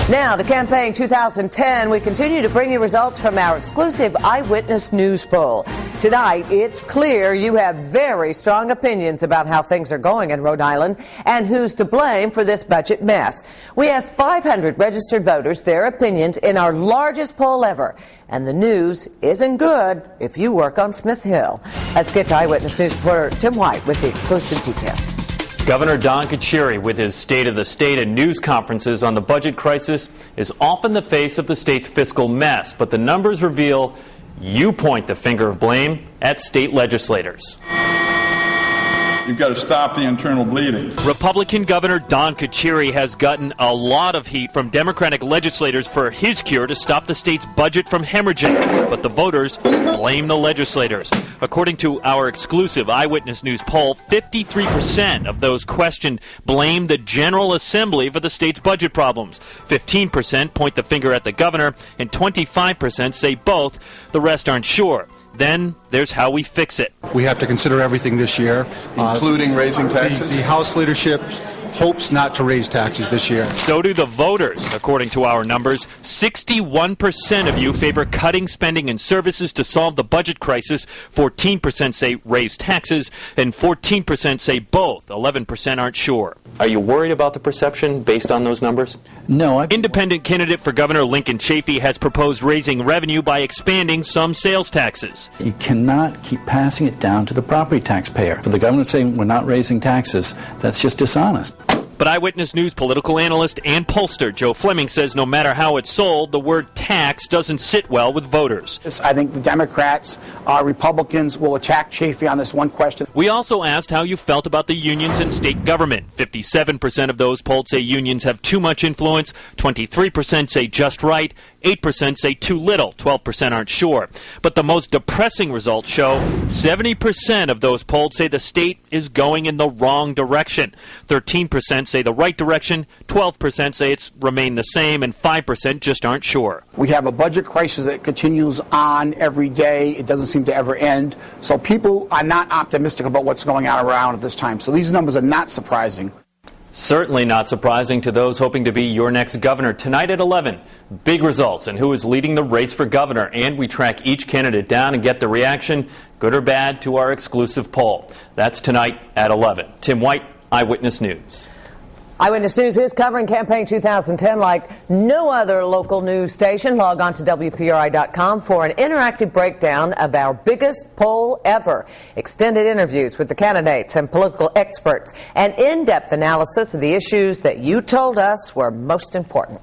Now, the campaign 2010, we continue to bring you results from our exclusive Eyewitness News poll. Tonight, it's clear you have very strong opinions about how things are going in Rhode Island and who's to blame for this budget mess. We asked 500 registered voters their opinions in our largest poll ever. And the news isn't good if you work on Smith Hill. Let's get to Eyewitness News reporter Tim White with the exclusive details. Governor Don Carcieri, with his State of the State and news conferences on the budget crisis, is often the face of the state's fiscal mess. But the numbers reveal you point the finger of blame at state legislators. You've got to stop the internal bleeding. Republican Governor Don Carcieri has gotten a lot of heat from Democratic legislators for his cure to stop the state's budget from hemorrhaging. But the voters blame the legislators. According to our exclusive Eyewitness News poll, 53% of those questioned blame the General Assembly for the state's budget problems. 15% point the finger at the governor, and 25% say both. The rest aren't sure. Then there's how we fix it. We have to consider everything this year, including raising taxes. The House leadership hopes not to raise taxes this year. So do the voters. According to our numbers, 61% of you favor cutting spending and services to solve the budget crisis. 14% say raise taxes, and 14% say both. 11% aren't sure. Are you worried about the perception based on those numbers? No. Independent candidate for Governor Lincoln Chafee has proposed raising revenue by expanding some sales taxes. You cannot keep passing it down to the property taxpayer. For the government saying we're not raising taxes, that's just dishonest. But Eyewitness News political analyst and pollster Joe Fleming says no matter how it's sold, the word tax doesn't sit well with voters. I think the Democrats, Republicans will attack Chafee on this one question. We also asked how you felt about the unions and state government. 57% of those polled say unions have too much influence. 23% say just right. 8% say too little. 12% aren't sure. But the most depressing results show 70% of those polled say the state is going in the wrong direction. 13% say the right direction, 12% say it's remained the same, and 5% just aren't sure. We have a budget crisis that continues on every day. It doesn't seem to ever end. So people are not optimistic about what's going on around at this time. So these numbers are not surprising. Certainly not surprising to those hoping to be your next governor. Tonight at 11, big results and who is leading the race for governor. And we track each candidate down and get the reaction, good or bad, to our exclusive poll. That's tonight at 11. Tim White, Eyewitness News. Eyewitness News is covering campaign 2010 like no other local news station. Log on to WPRI.com for an interactive breakdown of our biggest poll ever. Extended interviews with the candidates and political experts, and in-depth analysis of the issues that you told us were most important.